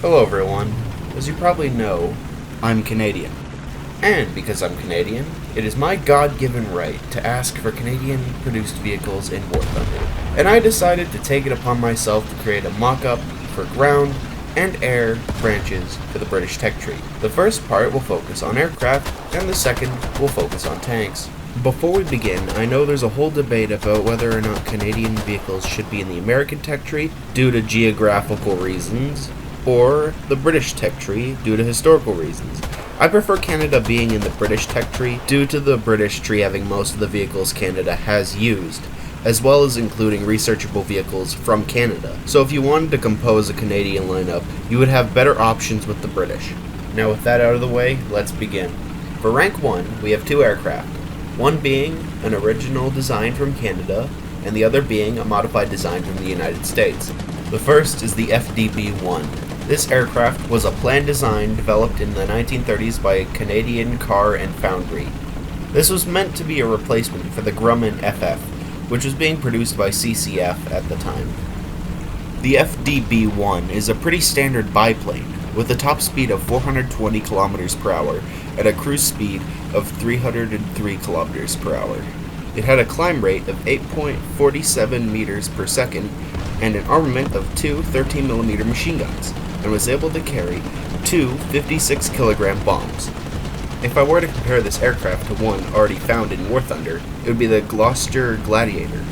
Hello everyone. As you probably know, I'm Canadian. And because I'm Canadian, it is my God-given right to ask for Canadian-produced vehicles in War Thunder. And I decided to take it upon myself to create a mock-up for ground and air branches for the British tech tree. The first part will focus on aircraft, and the second will focus on tanks. Before we begin, I know there's a whole debate about whether or not Canadian vehicles should be in the American tech tree due to geographical reasons, or the British tech tree due to historical reasons. I prefer Canada being in the British tech tree due to the British tree having most of the vehicles Canada has used, as well as including researchable vehicles from Canada. So if you wanted to compose a Canadian lineup, you would have better options with the British. Now with that out of the way, let's begin. For rank 1, we have two aircraft, one being an original design from Canada, and the other being a modified design from the United States. The first is the FDB-1. This aircraft was a planned design developed in the 1930s by a Canadian car and foundry. This was meant to be a replacement for the Grumman FF, which was being produced by CCF at the time. The FDB-1 is a pretty standard biplane, with a top speed of 420 km per hour and a cruise speed of 303 km per hour. It had a climb rate of 8.47 meters per second and an armament of two 13mm machine guns, and was able to carry two 56-kilogram bombs. If I were to compare this aircraft to one already found in War Thunder, it would be the Gloucester Gladiator.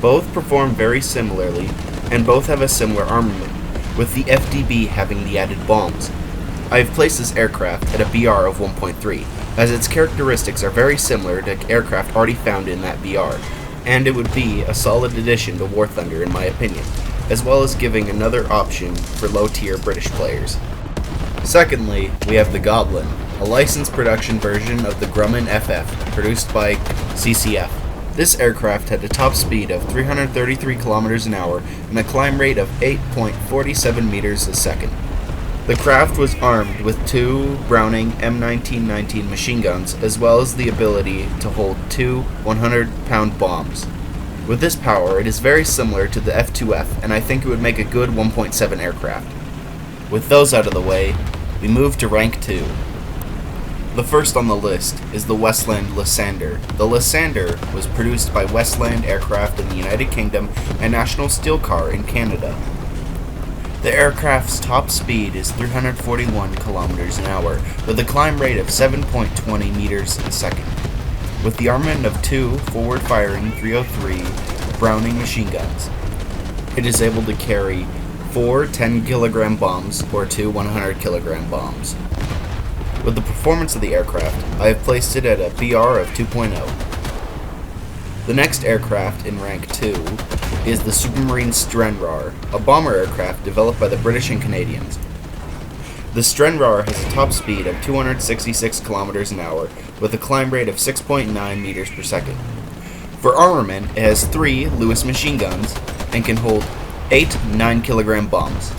Both perform very similarly, and both have a similar armament, with the FDB having the added bombs. I have placed this aircraft at a BR of 1.3, as its characteristics are very similar to aircraft already found in that BR, and it would be a solid addition to War Thunder in my opinion, as well as giving another option for low-tier British players. Secondly, we have the Goblin, a licensed production version of the Grumman FF, produced by CCF. This aircraft had a top speed of 333 km an hour and a climb rate of 8.47 meters a second. The craft was armed with two Browning M1919 machine guns, as well as the ability to hold two 100-pound bombs. With this power, it is very similar to the F2F, and I think it would make a good 1.7 aircraft. With those out of the way, we move to rank 2. The first on the list is the Westland Lysander. The Lysander was produced by Westland Aircraft in the United Kingdom and National Steel Car in Canada. The aircraft's top speed is 341 km an hour, with a climb rate of 7.20 meters a second. With the armament of two forward-firing 303 Browning machine guns, it is able to carry four 10-kilogram bombs or two 100-kilogram bombs. With the performance of the aircraft, I have placed it at a BR of 2.0. The next aircraft in rank 2 is the Supermarine Strenrar, a bomber aircraft developed by the British and Canadians. The Strenrar has a top speed of 266 km an hour with a climb rate of 6.9 meters per second. For armament, it has three Lewis machine guns and can hold 8 9-kilogram bombs.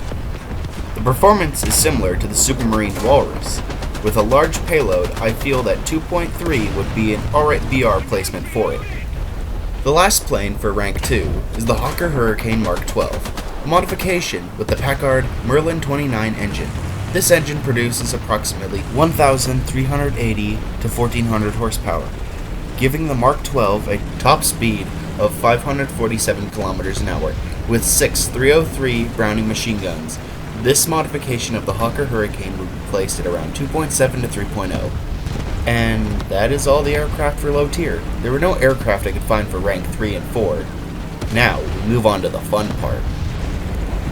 The performance is similar to the Supermarine Walrus. With a large payload, I feel that 2.3 would be an alright BR placement for it. The last plane for rank 2 is the Hawker Hurricane Mark 12, a modification with the Packard Merlin 29 engine. This engine produces approximately 1,380 to 1,400 horsepower, giving the Mark 12 a top speed of 547 km an hour with six 303 Browning machine guns. This modification of the Hawker Hurricane would be placed at around 2.7 to 3.0. And that is all the aircraft for low tier. There were no aircraft I could find for rank 3 and 4. Now, we move on to the fun part.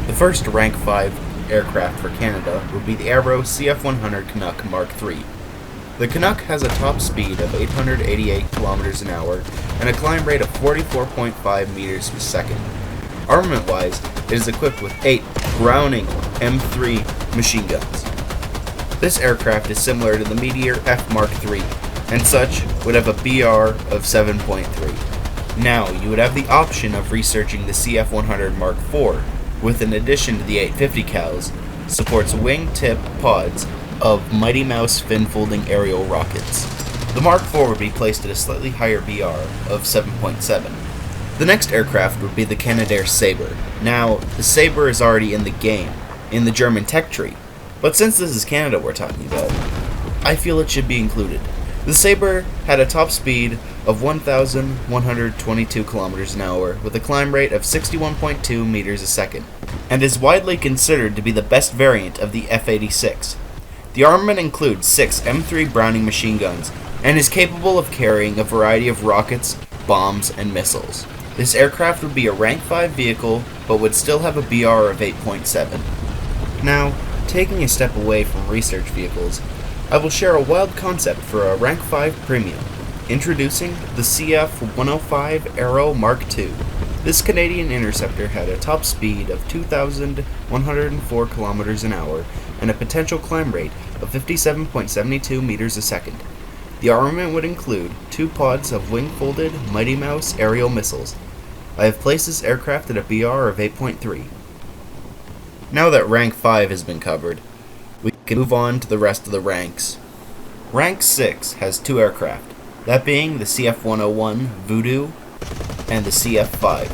The first rank 5 aircraft for Canada would be the Aero CF100 Canuck Mark III. The Canuck has a top speed of 888 km an hour and a climb rate of 44.5 meters per second. Armament-wise, it is equipped with 8 Browning M3 machine guns. This aircraft is similar to the Meteor F Mark III, and such would have a BR of 7.3. Now, you would have the option of researching the CF100 Mark IV, with an addition to the 850 cals, supports wing-tip pods of Mighty Mouse fin-folding aerial rockets. The Mark IV would be placed at a slightly higher BR of 7.7. The next aircraft would be the Canadair Sabre. Now, the Sabre is already in the game, in the German tech tree, but since this is Canada we're talking about, I feel it should be included. The Sabre had a top speed of 1,122 kilometers an hour with a climb rate of 61.2 meters a second, and is widely considered to be the best variant of the F-86. The armament includes 6 M3 Browning machine guns and is capable of carrying a variety of rockets, bombs, and missiles. This aircraft would be a rank 5 vehicle, but would still have a BR of 8.7. Now, taking a step away from research vehicles, I will share a wild concept for a rank 5 premium, introducing the CF-105 Aero Mark II. This Canadian interceptor had a top speed of 2,104 kilometers an hour and a potential climb rate of 57.72 meters a second. The armament would include 2 pods of wing-folded Mighty Mouse aerial missiles. I have placed this aircraft at a BR of 8.3. Now that rank 5 has been covered, we can move on to the rest of the ranks. Rank 6 has 2 aircraft, that being the CF-101 Voodoo and the CF-5.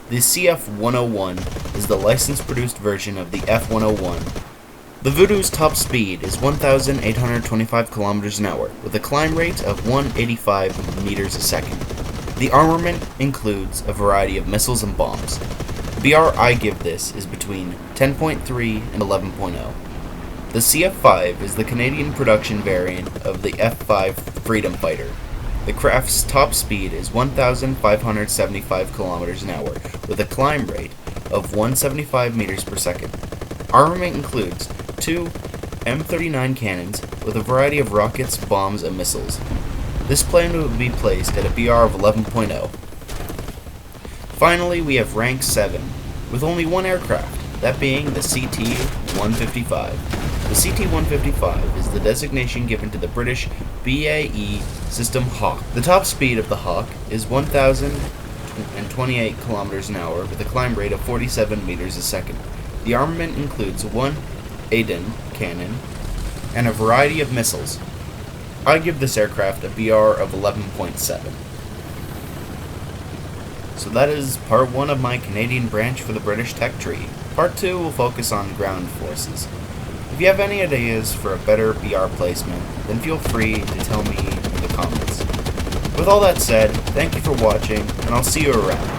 The CF-101 is the license-produced version of the F-101. The Voodoo's top speed is 1,825 kilometers an hour, with a climb rate of 185 meters a second. The armament includes a variety of missiles and bombs. The BR I give this is between 10.3 and 11.0. The CF-5 is the Canadian production variant of the F-5 Freedom Fighter. The craft's top speed is 1,575 kilometers an hour, with a climb rate of 175 meters per second. Armament includes 2 M39 cannons with a variety of rockets, bombs, and missiles. This plane would be placed at a BR of 11.0. Finally, we have rank 7, with only 1 aircraft, that being the CT-155. The CT-155 is the designation given to the British BAE system Hawk. The top speed of the Hawk is 1,028 kilometers an hour with a climb rate of 47 meters a second. The armament includes 1 Aden cannon and a variety of missiles. I give this aircraft a BR of 11.7. So that is part 1 of my Canadian branch for the British tech tree. Part 2 will focus on ground forces. If you have any ideas for a better BR placement, then feel free to tell me in the comments. With all that said, thank you for watching, and I'll see you around.